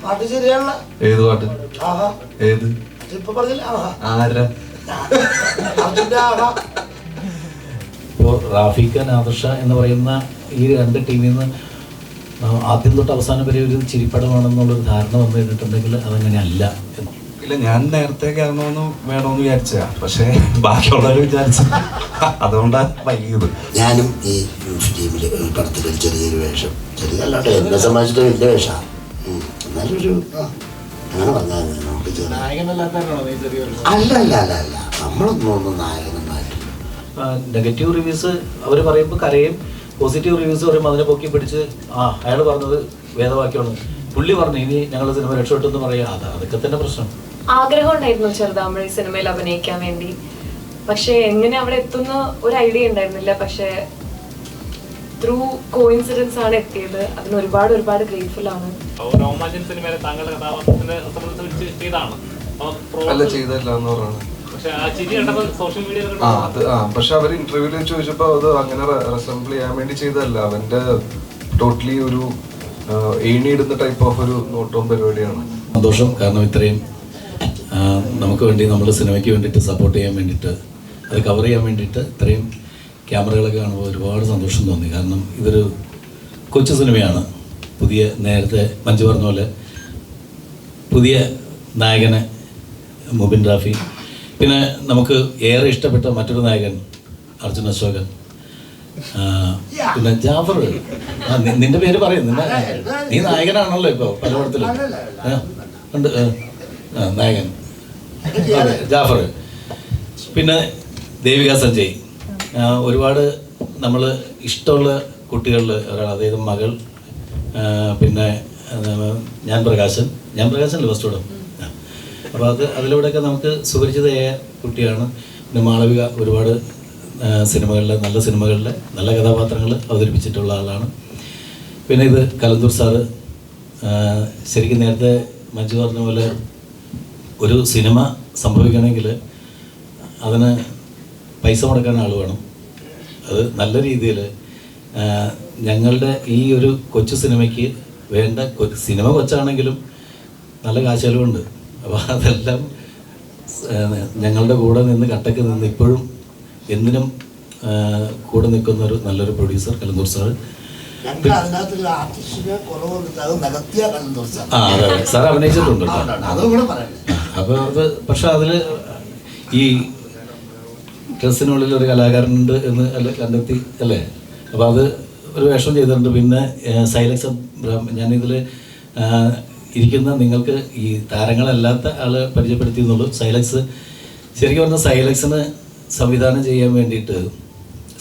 പാട്ട് ശരിയാണല്ലോ. ഏത് പാട്ട്? ഏത്? ഇപ്പൊ പറഞ്ഞില്ല ആരാ? ഇപ്പോൾ റാഫിക്ക നാദിർഷ എന്ന് പറയുന്ന ഈ രണ്ട് ടീമിൽ നിന്ന് ആദ്യം തൊട്ട് അവസാനം വരെ ഒരു ചിരിപ്പടമാണെന്നുള്ളൊരു ധാരണ വന്നു കഴിഞ്ഞിട്ടുണ്ടെങ്കിൽ അതങ്ങനെ അല്ല. ഇല്ല, ഞാൻ നേരത്തെ കയറണമെന്ന് വേണമെന്ന് വിചാരിച്ചാ, പക്ഷേ ബാക്കിയുള്ളവർ വിചാരിച്ചു, അതുകൊണ്ടാണ് വൈകിയത്. ഞാനും ഈ ടീമിൽ പടത്തിൽ ചെറിയൊരു വേഷം, ചെറിയല്ലാട്ടെ എന്നെ സംബന്ധിച്ചിട്ട് വലിയ വേഷമാണ്. എന്നാലും ഒരു അങ്ങനെ പറഞ്ഞാൽ നമുക്ക് അല്ല അല്ല അല്ല അല്ല നമ്മളൊന്നും നായകനൊന്നായിട്ടില്ല. നെഗറ്റീവ് റിവ്യൂസ് അവർ പറയുമ്പോൾ കരയും, പോസിറ്റീവ് റിവ്യൂസ് പറയുമ്പോൾ അതിനെ പൊക്കി പിടിച്ച് അയാൾ പറഞ്ഞത് വേദവാക്യമാണ്, പുള്ളി പറഞ്ഞു ഇനി ഞങ്ങൾ സിനിമ രക്ഷപ്പെട്ടെന്ന് പറയാം. അതൊക്കെ തന്നെ പ്രശ്നം. ആഗ്രഹം ഉണ്ടായിരുന്നു ചെറുതാമ്പഴി സിനിമയിൽ അഭിനയിക്കാൻ വേണ്ടി, പക്ഷെ എങ്ങനെ അവിടെ എത്തുന്ന ഒരു ഐഡിയ ഉണ്ടായിരുന്നില്ല. പക്ഷെ ത്രൂ കോയിൻസിഡൻസ് ആണ് എത്തിയത്. അതിന് ഒരുപാട് ഗ്രേറ്റ്ഫുൾ ആണ്. അല്ല ചെയ്തല്ല എന്ന് പറഞ്ഞു. പക്ഷെ അവർ ഇന്റർവ്യൂല് ചോദിച്ചപ്പോ അത് അങ്ങനെ റെസംബിൾ ചെയ്യാൻ വേണ്ടി ചെയ്തതല്ല, അവന്റെ ടോട്ടലി ഒരു ഏണിയിടുന്ന ടൈപ്പ് ഓഫ് ഒരു നോട്ടോം പരിപാടിയാണ്. സന്തോഷം, കാരണം ഇത്രയും നമുക്ക് വേണ്ടി നമ്മുടെ സിനിമയ്ക്ക് വേണ്ടിയിട്ട് സപ്പോർട്ട് ചെയ്യാൻ വേണ്ടിയിട്ട്, അത് കവർ ചെയ്യാൻ വേണ്ടിയിട്ട് ഇത്രയും ക്യാമറകളൊക്കെ കാണുമ്പോൾ ഒരുപാട് സന്തോഷം തോന്നി. കാരണം ഇതൊരു കൊച്ചു സിനിമയാണ്. നേരത്തെ മഞ്ജു പറഞ്ഞ പോലെ പുതിയ നായകനെ മുബിൻ റാഫി, പിന്നെ നമുക്ക് ഏറെ ഇഷ്ടപ്പെട്ട മറ്റൊരു നായകൻ അർജുൻ അശോകൻ, പിന്നെ ജാഫർ. നിന്റെ പേര് പറയും, നീ നായകനാണല്ലോ ഇപ്പോൾ പല പടത്തിലും ഉണ്ട്. നായകൻ ജാഫർ, പിന്നെ ദേവിക സഞ്ജയ്, ഒരുപാട് നമ്മൾ ഇഷ്ടമുള്ള കുട്ടികളിൽ ഒരാൾ, അതായത് മകൾ, പിന്നെ ഞാൻ പ്രകാശനല്ലേ ഫസ്റ്റോടെ. അപ്പോൾ അതിലൂടെയൊക്കെ നമുക്ക് സുപരിചിതയായ കുട്ടിയാണ്. പിന്നെ മാളവിക ഒരുപാട് നല്ല സിനിമകളിൽ നല്ല കഥാപാത്രങ്ങൾ അവതരിപ്പിച്ചിട്ടുള്ള ആളാണ്. പിന്നെ ഇത് കലന്തൂർ സാറ്. ശരിക്കും നേരത്തെ മഞ്ജു പറഞ്ഞ പോലെ ഒരു സിനിമ സംഭവിക്കണമെങ്കിൽ അതിന് പൈസ മുടക്കാൻ ആൾ വേണം. അത് നല്ല രീതിയിൽ ഞങ്ങളുടെ ഈ ഒരു കൊച്ചു സിനിമയ്ക്ക് വേണ്ട, സിനിമ കൊച്ചാണെങ്കിലും നല്ല കാശലുണ്ട്. അപ്പോൾ അതെല്ലാം ഞങ്ങളുടെ കൂടെ നിന്ന് കട്ടക്ക് നിന്ന് ഇപ്പോഴും എന്തിനും കൂടെ നിൽക്കുന്ന ഒരു നല്ലൊരു പ്രൊഡ്യൂസർ കലന്തൂർ സാറ്. അതെ, സാർ അഭിനയിച്ചിട്ടുണ്ട്. അപ്പോൾ അത് പക്ഷെ അതിൽ ഈ ഡ്രസ്സിനുള്ളിൽ ഒരു കലാകാരനുണ്ട് എന്ന് കണ്ടെത്തി അല്ലേ. അപ്പോൾ അത് ഒരു വേഷം ചെയ്തിട്ടുണ്ട്. പിന്നെ സൈലക്സ്, ഞാനിതിൽ ഇരിക്കുന്ന നിങ്ങൾക്ക് ഈ താരങ്ങളല്ലാത്ത ആളെ പരിചയപ്പെടുത്തിയെന്നുള്ളൂ. സൈലക്സ് ശരിക്കും പറഞ്ഞാൽ സൈലക്സിന് സംവിധാനം ചെയ്യാൻ വേണ്ടിയിട്ട്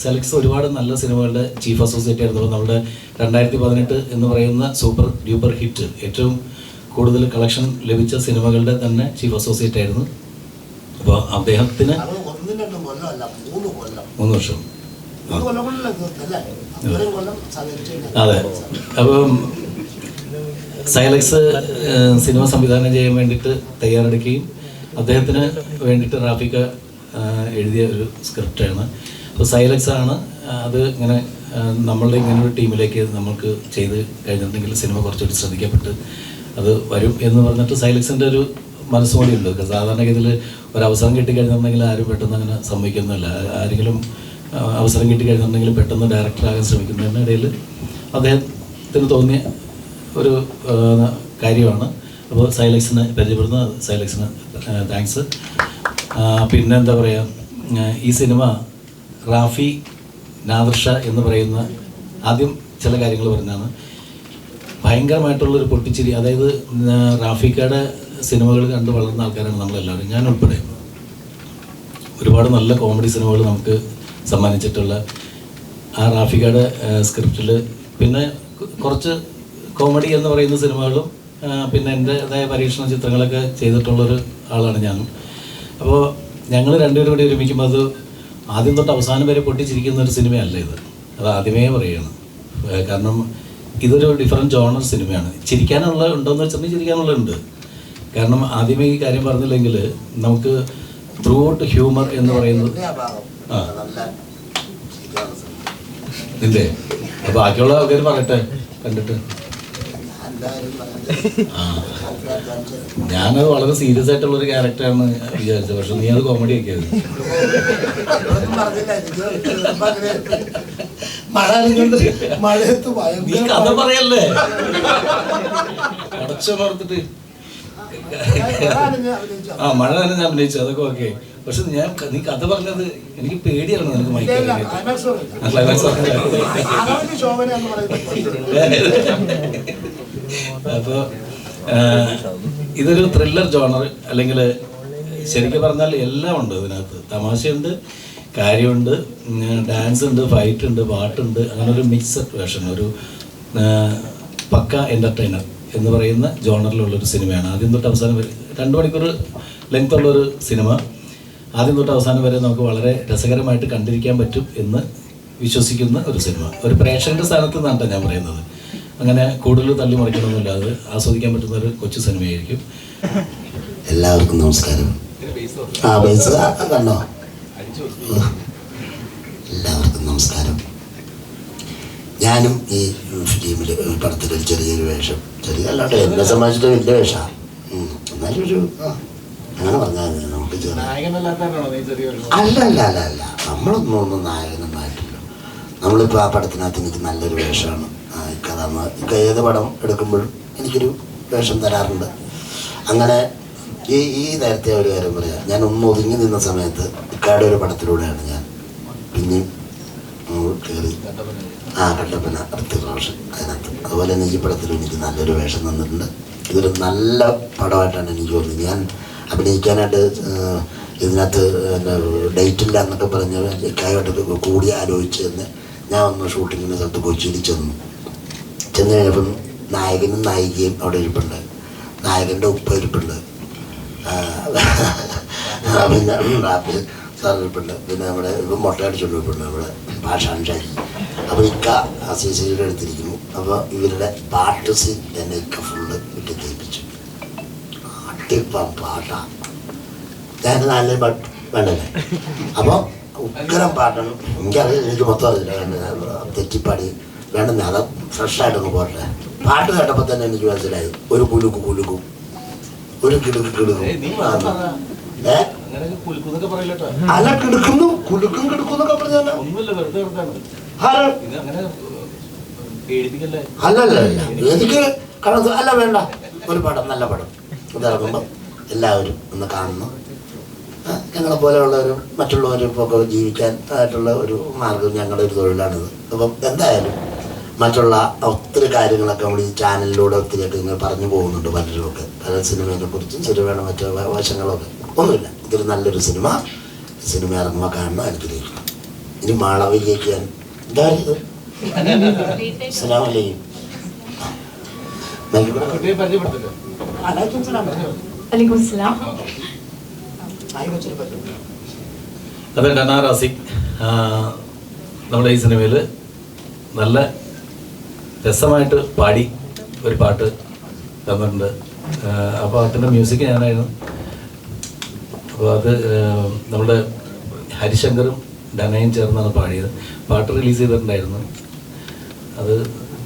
സൈലക്സ് ഒരുപാട് നല്ല സിനിമകളുടെ ചീഫ് അസോസിയേറ്റ് ആയിരുന്നു. നമ്മുടെ 2018 എന്ന് പറയുന്ന സൂപ്പർ ഡ്യൂപ്പർ ഹിറ്റ്, ഏറ്റവും കൂടുതൽ കളക്ഷൻ ലഭിച്ച സിനിമകളുടെ തന്നെ ചീഫ് അസോസിയേറ്റ് ആയിരുന്നു. അപ്പോൾ അദ്ദേഹത്തിന് 3 വർഷം. അതെ. അപ്പം സൈലക്സ് സിനിമ സംവിധാനം ചെയ്യാൻ വേണ്ടിയിട്ട് തയ്യാറെടുക്കുകയും അദ്ദേഹത്തിന് വേണ്ടിയിട്ട് റാഫിക്ക എഴുതിയ ഒരു സ്ക്രിപ്റ്റാണ്. അപ്പോൾ സൈലക്സ് ആണ് അത് ഇങ്ങനെ നമ്മളുടെ ഇങ്ങനൊരു ടീമിലേക്ക് നമുക്ക് ചെയ്ത് കഴിഞ്ഞിട്ടുണ്ടെങ്കിൽ സിനിമ കുറച്ചുകൂടി ശ്രദ്ധിക്കപ്പെട്ട് അത് വരും എന്ന് പറഞ്ഞിട്ട് സൈലക്സിൻ്റെ ഒരു മനസ്സുകൂടി ഉണ്ട്. സാധാരണഗതിയിൽ ഒരവസരം കിട്ടിക്കഴിഞ്ഞിട്ടുണ്ടെങ്കിൽ ആരും പെട്ടെന്ന് അങ്ങനെ സംഭവിക്കുന്നില്ല. ആരെങ്കിലും അവസരം കിട്ടിക്കഴിഞ്ഞിട്ടുണ്ടെങ്കിൽ പെട്ടെന്ന് ഡയറക്ടറാകാൻ ശ്രമിക്കുന്നതിനിടയിൽ അദ്ദേഹത്തിന് തോന്നിയ ഒരു കാര്യമാണ്. അപ്പോൾ സൈലക്സിനെ പരിചയപ്പെടുന്ന സൈലക്സിന് താങ്ക്സ്. പിന്നെ എന്താ പറയുക, ഈ സിനിമ റാഫി നാദിർഷ എന്ന് പറയുന്ന ആദ്യം ചില കാര്യങ്ങൾ പറഞ്ഞാണ്. ഭയങ്കരമായിട്ടുള്ളൊരു പൊട്ടിച്ചിരി, അതായത് റാഫിക്കയുടെ സിനിമകൾ കണ്ട് വളർന്ന ആൾക്കാരാണ് നമ്മളെല്ലാവരും, ഞാൻ ഉൾപ്പെടെ. ഒരുപാട് നല്ല കോമഡി സിനിമകൾ നമുക്ക് സമ്മാനിച്ചിട്ടുള്ള ആ റാഫിക്കയുടെ സ്ക്രിപ്റ്റിൽ പിന്നെ കുറച്ച് കോമഡി എന്ന് പറയുന്ന സിനിമകളും പിന്നെ എൻ്റെതായ പരീക്ഷണ ചിത്രങ്ങളൊക്കെ ചെയ്തിട്ടുള്ളൊരു ആളാണ് ഞാൻ. അപ്പോൾ ഞങ്ങൾ രണ്ടുപേരും കൂടി ഒരുമിക്കുമ്പോൾ അത് ആദ്യം തൊട്ട് അവസാനം വരെ പൊട്ടിച്ചിരിക്കുന്ന ഒരു സിനിമയല്ല ഇത്. അത് ആദ്യമേ പറയുകയാണ്. കാരണം ഇതൊരു ഡിഫറെൻറ്റ് ജോണർ സിനിമയാണ്. ചിരിക്കാനുള്ള ഉണ്ടോയെന്ന് വെച്ചിട്ടുണ്ടെങ്കിൽ ചിരിക്കാനുള്ളതുണ്ട്. കാരണം ആദ്യമേ ഈ കാര്യം പറഞ്ഞില്ലെങ്കിൽ നമുക്ക് ത്രൂ ഔട്ട് ഹ്യൂമർ എന്ന് പറയുന്നത് നിന്റെ. അപ്പോൾ ബാക്കിയുള്ള ആൾക്കാർ പറയട്ടെ കണ്ടിട്ട്. ഞാനത് വളരെ സീരിയസ് ആയിട്ടുള്ളൊരു ക്യാരക്ടറാണ് വിചാരിച്ചത്, പക്ഷെ നീ അത് കോമഡി ആക്കിയത്. നീ കഥ പറയല്ലേ അടച്ചമർത്തിട്ട്. മഴ തന്നെ ഞാൻ അഭിനയിച്ചു, അതൊക്കെ ഓക്കെ. പക്ഷെ നീ കഥ പറഞ്ഞത് എനിക്ക് പേടിയാണ്. നിനക്ക് അപ്പൊ ഇതൊരു ത്രില്ലർ ജോണർ, അല്ലെങ്കിൽ ശരിക്കും പറഞ്ഞാൽ എല്ലാം ഉണ്ട് ഇതിനകത്ത്. തമാശയുണ്ട്, കാര്യമുണ്ട്, ഡാൻസ് ഉണ്ട്, ഫൈറ്റ് ഉണ്ട്, പാട്ടുണ്ട്. അങ്ങനെ ഒരു മിക്സഡ് വേർഷൻ, ഒരു പക്ക എൻ്റർടൈനർ എന്ന് പറയുന്ന ജോണറിലുള്ളൊരു സിനിമയാണ്. ആദ്യം തൊട്ട് അവസാനം വരെ 2 മണിക്കൂർ ലെങ്ത് ഉള്ളൊരു സിനിമ. ആദ്യം തൊട്ട് അവസാനം വരെ നമുക്ക് വളരെ രസകരമായിട്ട് കണ്ടിരിക്കാൻ പറ്റും എന്ന് വിശ്വസിക്കുന്ന ഒരു സിനിമ. ഒരു പ്രേക്ഷകന്റെ സ്ഥാനത്ത് നിന്നാണ് ഞാൻ പറയുന്നത്. അങ്ങനെ കൂടുതൽ തള്ളി മറിക്കണമെന്നില്ല, അത് ആസ്വദിക്കാൻ പറ്റുന്ന ഒരു കൊച്ചു സിനിമയായിരിക്കും. എല്ലാവർക്കും നമസ്കാരം. കണ്ടോ? എല്ലാവർക്കും നമസ്കാരം. ഞാനും ഈ ഫിലിമിൽ പടത്തിലൊരു ചെറിയൊരു വേഷം, ചെറിയല്ലാട്ടെ, എന്നെ സംബന്ധിച്ചിട്ട് വലിയ വേഷമാണ്. എന്നാലും ഒരു അങ്ങനെ പറഞ്ഞാൽ നമുക്ക് അല്ല നമ്മളൊന്നും നായകനൊന്നായിട്ടില്ല. നമ്മളിപ്പോൾ ആ പടത്തിനകത്ത് എനിക്ക് നല്ലൊരു വേഷമാണ്. ഏത് പടം എടുക്കുമ്പോഴും എനിക്കൊരു വേഷം തരാറുണ്ട്. അങ്ങനെ ഈ നേരത്തെ ഒരു കാര്യം പറയാം, ഞാൻ ഒന്ന് ഒതുങ്ങി നിന്ന സമയത്ത് ഇക്കാടെ ഒരു പടത്തിലൂടെയാണ് ഞാൻ പിന്നെയും കയറി കട്ടപ്പന അടുത്ത പ്രാവശ്യം അതിനകത്ത്. അതുപോലെ തന്നെ ഈ പടത്തിലും എനിക്ക് നല്ലൊരു വേഷം തന്നിട്ടുണ്ട്. ഇതൊരു നല്ല പടമായിട്ടാണ് എനിക്ക് തോന്നുന്നത്. ഞാൻ അഭിനയിക്കാനായിട്ട് ഇതിനകത്ത് ഡേറ്റില്ല എന്നൊക്കെ പറഞ്ഞ് ഇക്കായിട്ട് കൂടി ആലോചിച്ച് തന്നെ ഞാൻ ഒന്ന് ഷൂട്ടിങ്ങിൻ്റെ സ്ഥലത്ത് കൊച്ചിയിൽ ചെന്നു കഴിഞ്ഞപ്പം നായകനും നായികയും അവിടെ ഇരിപ്പുണ്ട്, നായകൻ്റെ ഉപ്പ ഇരിപ്പുണ്ട്, പിന്നെ റാപ്പിൽ സാർ ഇരിപ്പുണ്ട്, പിന്നെ നമ്മുടെ ഇപ്പം മുട്ടയടിച്ചുകൊണ്ട് ഇരിപ്പുണ്ട് നമ്മുടെ ഭാഷാൻഷാരി. അപ്പോൾ ഇക്ക അസീസിയുടെ അടുത്തിരിക്കുന്നു. അപ്പോൾ ഇവരുടെ പാട്ട് സീൻ എന്നെ ഇക്ക ഫുള്ള് വിട്ട് കേൾപ്പിച്ചു. പാട്ടാണ് ഞാൻ നല്ല വേണ്ടല്ലേ. അപ്പോൾ ഉഗ്രം പാട്ടാണ്. എനിക്കറിയില്ല, എനിക്ക് മൊത്തം അറിയില്ല, തെറ്റിപ്പാടി വേണ്ടെന്ന് അത് ഫ്രഷായിട്ടൊന്ന് പോട്ടെ. പാട്ട് കേട്ടപ്പോൾ തന്നെ എനിക്ക് മനസ്സിലായി ഒരു കുലുക്കും ഒരു കിടുക്കും. അല്ല കിടക്കുന്നു കുലുക്കും കിടക്കുന്നൊക്കെ പറഞ്ഞാൽ അല്ലല്ല എനിക്ക് കാണുന്നത് അല്ല വേണ്ട. ഒരു പടം, നല്ല പടം ഇതിറങ്ങുമ്പോൾ എല്ലാവരും ഒന്ന് കാണുന്നു. ഞങ്ങളെ പോലെയുള്ളവരും മറ്റുള്ളവരും ഇപ്പോൾ ജീവിക്കാൻ ആയിട്ടുള്ള ഒരു മാർഗം, ഞങ്ങളുടെ ഒരു തൊഴിലാണിത്. അപ്പം എന്തായാലും മറ്റുള്ള ഒത്തിരി കാര്യങ്ങളൊക്കെ നമ്മൾ ഈ ചാനലിലൂടെ ഒത്തിരിയൊക്കെ ഇങ്ങനെ പറഞ്ഞു പോകുന്നുണ്ട് പലരുമൊക്കെ, പല സിനിമയെ കുറിച്ചും സിനിമയുടെ മറ്റു വശങ്ങളൊക്കെ. ഒന്നുമില്ല, ഇതൊരു നല്ലൊരു സിനിമ. സിനിമ ഇറങ്ങുമ്പോൾ കാണണം, അനുഗ്രഹിക്കണം. ഇനി മാളവികയ്ക്ക് ഞാൻ എന്താ ഇത് അസ്സലാമു അതെ, ഡനാ റാസിഖ് നമ്മുടെ ഈ സിനിമയിൽ നല്ല രസമായിട്ട് പാടി ഒരു പാട്ട് തന്നിട്ടുണ്ട്. ആ പാട്ടിൻ്റെ മ്യൂസിക് ഞാനായിരുന്നു. അപ്പോൾ അത് നമ്മുടെ ഹരിശങ്കറും ഡനയും ചേർന്നാണ് പാടിയത്. പാട്ട് റിലീസ് ചെയ്തിട്ടുണ്ടായിരുന്നു. അത്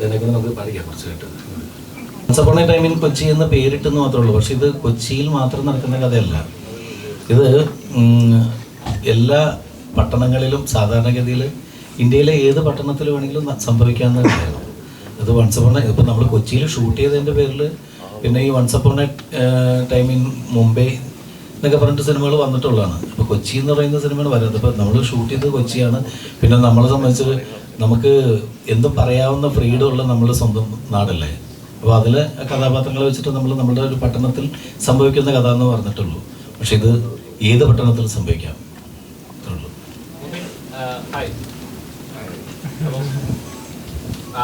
ഡനയ്ക്ക് നമുക്ക് പാടിക്കാം കുറച്ചായിട്ട്. Once upon a time in Kochi എന്ന് പേരിട്ടെന്ന് മാത്രമേ ഉള്ളൂ. പക്ഷെ ഇത് കൊച്ചിയിൽ മാത്രം നടക്കുന്ന കഥയല്ല. ഇത് എല്ലാ പട്ടണങ്ങളിലും സാധാരണഗതിയിൽ ഇന്ത്യയിലെ ഏത് പട്ടണത്തിൽ വേണമെങ്കിലും സംഭവിക്കാവുന്ന കാര്യമാണ്. അത് വൺസ് അപ്പോൺ ഇപ്പം നമ്മൾ കൊച്ചിയിൽ ഷൂട്ട് ചെയ്തതിൻ്റെ പേരിൽ പിന്നെ ഈ once upon a time in Mumbai എന്നൊക്കെ പറഞ്ഞിട്ട് സിനിമകൾ വന്നിട്ടുള്ളതാണ്. ഇപ്പോൾ കൊച്ചി എന്ന് പറയുന്ന സിനിമയാണ് വരുന്നത്. ഇപ്പോൾ നമ്മൾ ഷൂട്ട് ചെയ്തത് കൊച്ചിയാണ്. പിന്നെ നമ്മളെ സംബന്ധിച്ച് നമുക്ക് എന്തും പറയാവുന്ന ഫ്രീഡം ഉള്ള നമ്മുടെ സ്വന്തം നാടല്ലേ. അപ്പോൾ അതിൽ കഥാപാത്രങ്ങളെ വെച്ചിട്ട് നമ്മൾ നമ്മുടെ ഒരു പട്ടണത്തിൽ സംഭവിക്കുന്ന കഥ എന്ന് പറഞ്ഞിട്ടുള്ളൂ. പക്ഷെ ഇത് ഏത് പട്ടണത്തിൽ സംഭവിക്കാം.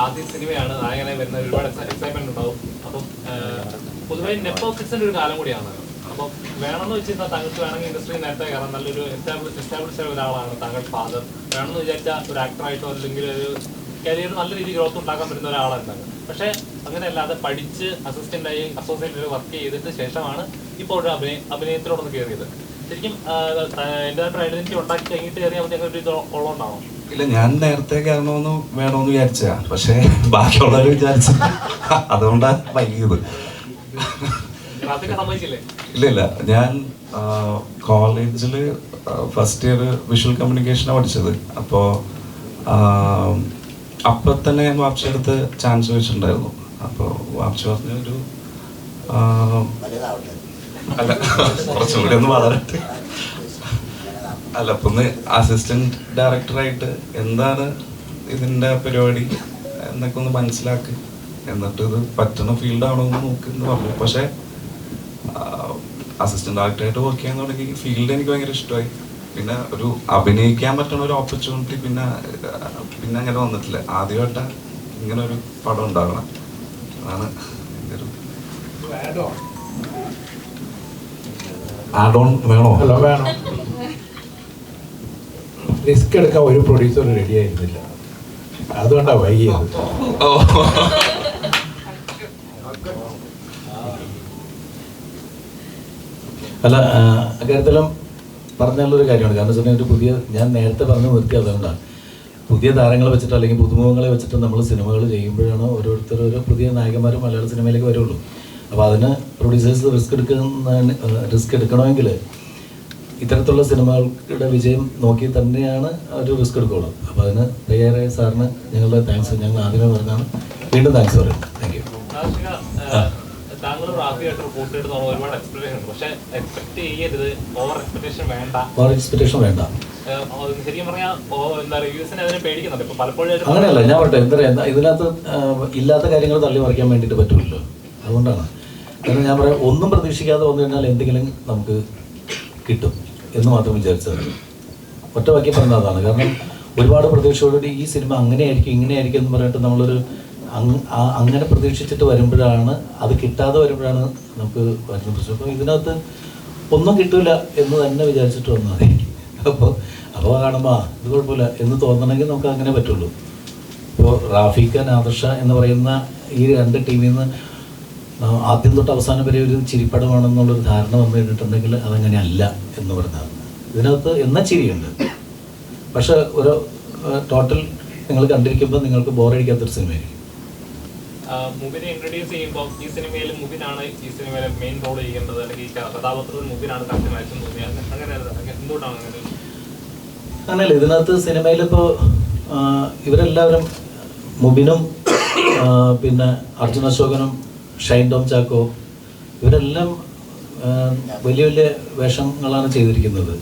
ആദ്യ സിനിമയാണ്, നായകനായി വരുന്ന ഒരുപാട് എക്സൈറ്റ്മെന്റ് ഉണ്ടാവും. അപ്പം പൊതുവെ നെപ്പോസിന്റെ ഒരു കാലം കൂടിയാണ്. അപ്പം വേണമെന്ന് വെച്ചിരുന്നാൽ താങ്കൾക്ക് വേണമെങ്കിൽ ഇൻഡസ്ട്രി നേരത്തെ കയറാൻ നല്ലൊരു എസ്റ്റാബ്ലിഷ് ഒരാളാണ് താങ്കൾ ഫാദർ. വേണമെന്ന് വിചാരിച്ചാൽ ഒരു ആക്ടറായിട്ടോ അല്ലെങ്കിൽ ഒരു കരിയർ നല്ല രീതിയിൽ ഗ്രോത്ത് ഉണ്ടാക്കാൻ പറ്റുന്ന ഒരാളാണ് താങ്കൾ. പക്ഷേ അങ്ങനെയല്ലാതെ പഠിച്ച് അസിസ്റ്റന്റായി അസോസിയേറ്റ് വർക്ക് ചെയ്തിട്ട് ശേഷമാണ് ഇപ്പോൾ ഒരു അഭിനയത്തിലോടൊന്ന് കയറിയത്. ശരിക്കും എൻ്റെതായിട്ട് ഐഡന്റിറ്റി ഉണ്ടാക്കി കഴിഞ്ഞിട്ട് കയറിയാൽ ഞങ്ങൾക്ക് ഒരു ഇത് ഉള്ളതുകൊണ്ടാണോ? ഇല്ല, ഞാൻ നേരത്തെ വേണമെന്ന് വിചാരിച്ചാ, പക്ഷെ ബാക്കിയുള്ളവർ വിചാരിച്ചു, അതുകൊണ്ടാണ് വൈകിയത്. ഇല്ല, ഞാൻ കോളേജിൽ ഫസ്റ്റ് ഇയർ വിഷ്വൽ കമ്മ്യൂണിക്കേഷനാണ് പഠിച്ചത്. അപ്പോൾ അപ്പം തന്നെ ഞാൻ വാപ്ചി അടുത്ത് ചാൻസ് ചോദിച്ചിട്ടുണ്ടായിരുന്നു. അപ്പോൾ വാപ്ചി പറഞ്ഞൊരു അല്ല, കുറച്ചും കൂടി ഒന്ന് വളരട്ടെ, അല്ല അപ്പം ഒന്ന് അസിസ്റ്റന്റ് ഡയറക്ടറായിട്ട് എന്താണ് ഇതിൻ്റെ പരിപാടി എന്നൊക്കെ ഒന്ന് മനസ്സിലാക്കി, എന്നിട്ട് ഇത് പറ്റുന്ന ഫീൽഡാണോ എന്ന് നോക്കുന്നു പറഞ്ഞു. പക്ഷേ അസിസ്റ്റന്റ് ഡയറക്ടറായിട്ട് വർക്ക് ചെയ്യാൻ തുടങ്ങി ഫീൽഡ് എനിക്ക് ഭയങ്കര ഇഷ്ടമായി. പിന്നെ ഒരു അഭിനയിക്കാൻ പറ്റുന്ന ഒരു ഓപ്പർച്യൂണിറ്റി പിന്നെ അങ്ങനെ വന്നിട്ടില്ല. ആദ്യമായിട്ടാണ് ഇങ്ങനെ ഒരു പടം ഉണ്ടാകണം. അതാണ് എൻ്റെ ഒരു ആഡ് ഓൺ വേണോ? അല്ല, വേണം. റിസ്ക് എടുക്കാൻ ഒരു പ്രൊഡ്യൂസർ റെഡി ആയിരുന്നില്ല, അതുകൊണ്ടാണ് വൈകിയത്. അല്ല, അക്കാര്യത്തിലും പറഞ്ഞുള്ളൊരു കാര്യമാണ്. കാരണം വെച്ചാൽ ഒരു പുതിയ, ഞാൻ നേരത്തെ പറഞ്ഞു നിർത്തി അതുകൊണ്ടാണ്, പുതിയ താരങ്ങളെ വെച്ചിട്ട് അല്ലെങ്കിൽ പുതുമുഖങ്ങളെ വെച്ചിട്ട് നമ്മൾ സിനിമകൾ ചെയ്യുമ്പോഴാണ് ഓരോരുത്തരോരോ പുതിയ നായകന്മാരും മലയാള സിനിമയിലേക്ക് വരുള്ളൂ. അപ്പോൾ അതിന് പ്രൊഡ്യൂസേഴ്സ് റിസ്ക് എടുക്കണമെങ്കിൽ ഇത്തരത്തിലുള്ള സിനിമകളുടെ വിജയം നോക്കി തന്നെയാണ് ഒരു റിസ്ക് എടുക്കുള്ളൂ. അപ്പോൾ അതിന് തയ്യാറായ സാറിന് ഞങ്ങളുടെ താങ്ക്സ് ഞങ്ങൾ ആദ്യമേ പറഞ്ഞാണ്, വീണ്ടും താങ്ക്സ് പറയും. Thank you. ഓവർ എക്സ്പെക്ടേഷൻ വേണ്ട. അങ്ങനെയല്ല, ഞാൻ പറയട്ടെ, എന്താ ഇതിനകത്ത് ഇല്ലാത്ത കാര്യങ്ങൾ തള്ളി മറിക്കാൻ വേണ്ടിയിട്ട് പറ്റുമല്ലോ, അതുകൊണ്ടാണ്. കാരണം ഞാൻ പറയാം, ഒന്നും പ്രതീക്ഷിക്കാതെ വന്നു കഴിഞ്ഞാൽ എന്തെങ്കിലും നമുക്ക് കിട്ടും എന്ന് മാത്രം വിചാരിച്ചത്. ഒറ്റ വാക്കി പറഞ്ഞ അതാണ്. കാരണം ഒരുപാട് പ്രതീക്ഷയോടുകൂടി ഈ സിനിമ അങ്ങനെയായിരിക്കും ഇങ്ങനെയായിരിക്കും എന്ന് പറഞ്ഞിട്ട് നമ്മളൊരു അങ്ങനെ പ്രതീക്ഷിച്ചിട്ട് വരുമ്പോഴാണ്, അത് കിട്ടാതെ വരുമ്പോഴാണ് നമുക്ക് വരുന്ന പ്രശ്നം. അപ്പോൾ ഇതിനകത്ത് ഒന്നും കിട്ടില്ല എന്ന് തന്നെ വിചാരിച്ചിട്ട് വന്നാൽ മതി. അപ്പോൾ കാണുമ്പോൾ ഇത് കുഴപ്പമില്ല എന്ന് തോന്നണമെങ്കിൽ നമുക്ക് അങ്ങനെ പറ്റുള്ളൂ. ഇപ്പോൾ റാഫിക്ക, നാദർഷ എന്ന് പറയുന്ന ഈ രണ്ട് ടീമിൽ നിന്ന് ആദ്യം തൊട്ട് അവസാനം വരെ ഒരു ചിരിപ്പടമാണെന്നുള്ളൊരു ധാരണ വന്നു കഴിഞ്ഞിട്ടുണ്ടെങ്കിൽ അതങ്ങനെ അല്ല എന്ന് പറഞ്ഞാൽ ഇതിനകത്ത് എന്നാ ചിരിയുണ്ട്. പക്ഷെ ഒരു ടോട്ടൽ നിങ്ങൾ കണ്ടിരിക്കുമ്പോൾ നിങ്ങൾക്ക് ബോറടിക്കാത്തൊരു സിനിമയായിരിക്കും. മുബിനെ ഇൻട്രൊഡ്യൂസ് ചെയ്യുമ്പോൾ ഈ സിനിമയിൽ മുബിനാണ് ഈ സിനിമയിലെ മെയിൻ റോൾ ചെയ്യേണ്ടത്, അല്ലെങ്കിൽ കഥാപാത്രത്തിൽ മുബിനാണ് കറക്റ്റ് മാച്ച് തോന്നിയത്, അങ്ങനെ എന്തുകൊണ്ടാണ് അങ്ങനെ? അങ്ങനെയല്ല, ഇതിനകത്ത് സിനിമയിലിപ്പോൾ ഇവരെല്ലാവരും മുബിനും പിന്നെ അർജുൻ അശോകനും ഷൈൻ ടോം ചാക്കോ ഇവരെല്ലാം വലിയ വലിയ വേഷങ്ങളാണ് ചെയ്തിരിക്കുന്നത്.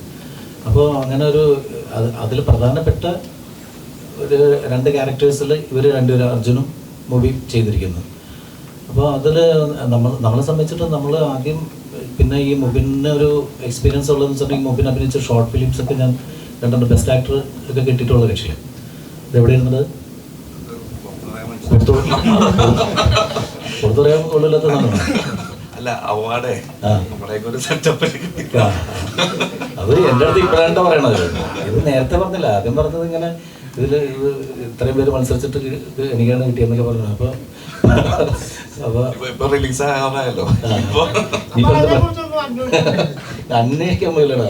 അപ്പോൾ അങ്ങനെ ഒരു അതിൽ പ്രധാനപ്പെട്ട ഒരു രണ്ട് ക്യാരക്ടേഴ്സിൽ ഇവർ രണ്ടുപേരും അർജുനും മൂവി ചെയ്തിരിക്കുന്നത്. അപ്പോൾ അതിൽ നമ്മളെ സംബന്ധിച്ചിട്ട് നമ്മൾ ആദ്യം പിന്നെ ഈ മുബിന് ഒരു എക്സ്പീരിയൻസ് ഉള്ളതെന്ന് വെച്ചിട്ടുണ്ടെങ്കിൽ മുബിൻ അഭിനയിച്ച ഷോർട്ട് ഫിലിംസൊക്കെ ഞാൻ കണ്ടിട്ടുണ്ട്. ബെസ്റ്റ് ആക്ടർ ഒക്കെ കിട്ടിയിട്ടുള്ള കക്ഷിയാണ്. ഇത് എവിടെ ഇരുന്നത്? പുറത്തു പറയാൻ കൊള്ളില്ലാത്ത സാധനമാണ്. അല്ല, അവാർഡേ അത് എൻ്റെ അടുത്ത് ഇപ്പോഴാണ് പറയണത്. ഇത് നേരത്തെ പറഞ്ഞില്ല, ആദ്യം പറഞ്ഞത് ഇങ്ങനെ ഇതിൽ ഇത്രയും പേര് മത്സരിച്ചിട്ട് ഇത് എനിക്കാണ് കിട്ടിയെന്നൊക്കെ പറഞ്ഞു. അപ്പോൾ റിലീസാകാറായല്ലോ, അന്വേഷിക്കാൻ പോയില്ലടാ.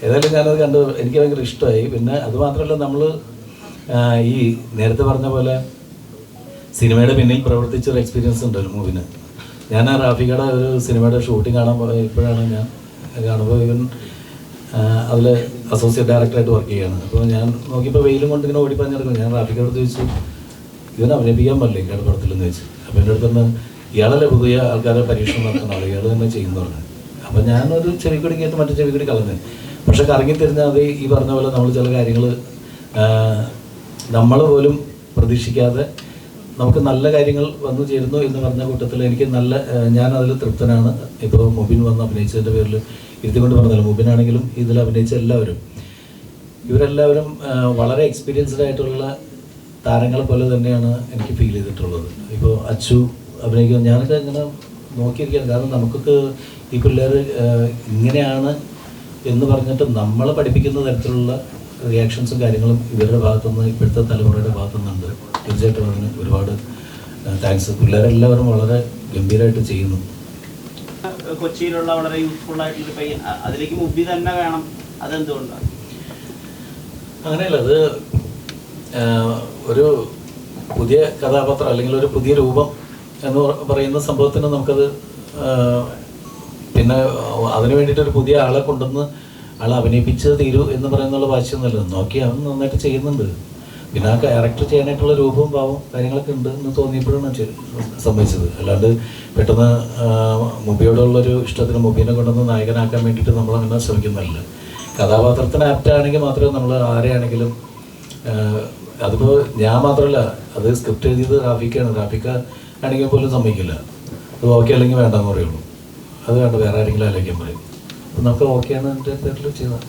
ഏതായാലും ഞാനത് കണ്ടു, എനിക്ക് ഭയങ്കര ഇഷ്ടമായി. പിന്നെ അത് മാത്രമല്ല, നമ്മൾ ഈ നേരത്തെ പറഞ്ഞ പോലെ സിനിമയുടെ പിന്നിൽ പ്രവർത്തിച്ചൊരു എക്സ്പീരിയൻസ് ഉണ്ടല്ലോ മൂവിന്. ഞാൻ റാഫിക്കയുടെ ഒരു സിനിമയുടെ ഷൂട്ടിംഗ് കാണാൻ ഇപ്പോഴാണ് ഞാൻ കാണുമ്പോൾ ഇവൻ അതിൽ അസോസിയേറ്റ് ഡയറക്ടറായിട്ട് വർക്ക് ചെയ്യുകയാണ്. അപ്പോൾ ഞാൻ നോക്കിയപ്പോൾ വെയിലും കൊണ്ട് ഇങ്ങനെ ഓടിപ്പറഞ്ഞെടുക്കും. ഞാൻ റാഫിക്കടുത്ത് ചോദിച്ചു, ഇവൻ അഭിനയിപ്പിക്കാൻ പറ്റില്ല ഇയാളുടെ പടത്തിലെന്ന് ചോദിച്ചു. അപ്പോൾ എൻ്റെ അടുത്ത് തന്നെ ഇയാളല്ലേ പുതിയ ആൾക്കാരെ പരീക്ഷണം നടത്തണം, ഇയാൾ തന്നെ ചെയ്യുന്നു പറഞ്ഞു. അപ്പോൾ ഞാനൊരു ചെവിക്കൂടി കേട്ട് മറ്റു ചെവിക്കൂടി കളഞ്ഞു. പക്ഷെ കറങ്ങി തിരിഞ്ഞാൽ അത് ഈ പറഞ്ഞ പോലെ നമ്മൾ ചില കാര്യങ്ങൾ നമ്മൾ പോലും പ്രതീക്ഷിക്കാതെ നമുക്ക് നല്ല കാര്യങ്ങൾ വന്നു ചേരുന്നു എന്ന് പറഞ്ഞ കൂട്ടത്തിൽ എനിക്ക് ഞാനതിൽ തൃപ്തനാണ്. ഇപ്പോൾ മുബിൻ വന്ന് അഭിനയിച്ചതിൻ്റെ പേരിൽ ഇരുത്തിക്കൊണ്ട് പറഞ്ഞല്ലോ, മുബിനാണെങ്കിലും ഇതിൽ അഭിനയിച്ച ഇവരെല്ലാവരും വളരെ എക്സ്പീരിയൻസ്ഡ് ആയിട്ടുള്ള താരങ്ങളെ പോലെ തന്നെയാണ് എനിക്ക് ഫീൽ ചെയ്തിട്ടുള്ളത്. ഇപ്പോൾ അച്ചു അഭിനയിക്കുന്നത് ഞാനൊക്കെ ഇങ്ങനെ നോക്കിയിരിക്കുകയാണ്. കാരണം നമുക്കൊക്കെ ഈ പിള്ളേർ ഇങ്ങനെയാണ് എന്ന് പറഞ്ഞിട്ട് നമ്മളെ പഠിപ്പിക്കുന്ന തരത്തിലുള്ള റിയാക്ഷൻസും കാര്യങ്ങളും ഇവരുടെ ഭാഗത്തുനിന്ന്, ഇപ്പോഴത്തെ തലമുറയുടെ ഭാഗത്തുനിന്നുണ്ട്. തീർച്ചയായിട്ടും അതിന് ഒരുപാട് താങ്ക്സ്. പിള്ളേരെല്ലാവരും വളരെ ഗംഭീരമായിട്ട് ചെയ്യുന്നു. കൊച്ചിയിലുള്ള വളരെ യൂസ്ഫുൾ ആയിട്ടുള്ള പയ്യൻ, അതിലേക്ക് മുബി തന്നെ വേണം, അതെന്തുകൊണ്ടാണ്? അങ്ങനെയല്ല, അത് ഒരു പുതിയ കഥാപാത്രം അല്ലെങ്കിൽ ഒരു പുതിയ രൂപം എന്ന് പറയുന്ന സംഭവത്തിന് നമുക്കത് പിന്നെ അതിന് വേണ്ടിയിട്ടൊരു പുതിയ ആളെ കൊണ്ടുവന്ന് ആളെ അഭിനയിപ്പിച്ച് തീരൂ എന്ന് പറയുന്നുള്ള വാശിയൊന്നുമല്ല. നോക്കി അവൻ നന്നായിട്ട് ചെയ്യുന്നുണ്ട്. പിന്നെ ആ ക്യാരക്ടർ ചെയ്യാനായിട്ടുള്ള രൂപവും ഭാവവും കാര്യങ്ങളൊക്കെ ഉണ്ട് എന്ന് തോന്നിയപ്പോഴാണ് സംഭവിച്ചത്. അല്ലാണ്ട് പെട്ടെന്ന് മുബിയോടുള്ളൊരു ഇഷ്ടത്തിന് മുബീനെ കൊണ്ടുവന്ന് നായകനാക്കാൻ വേണ്ടിയിട്ട് നമ്മളങ്ങനെ ശ്രമിക്കുന്നില്ല. കഥാപാത്രത്തിന് ആപ്റ്റാണെങ്കിൽ മാത്രമേ നമ്മൾ ആരെയാണെങ്കിലും, അതിപ്പോൾ ഞാൻ മാത്രമല്ല, അത് സ്ക്രിപ്റ്റ് എഴുതിയത് റാഫിക്കാണ്. റാഫിക്ക ആണെങ്കിൽ പോലും സമ്മതിക്കില്ല. അത് ഓക്കെ അല്ലെങ്കിൽ വേണ്ടെന്ന് പറയുള്ളൂ. അത് വേണ്ട, വേറെ ആരെങ്കിലും ആലോചിക്കാൻ പറയും. അപ്പം നമുക്ക് ഓക്കെയാണ് എൻ്റെ പേരിൽ ചെയ്തത്.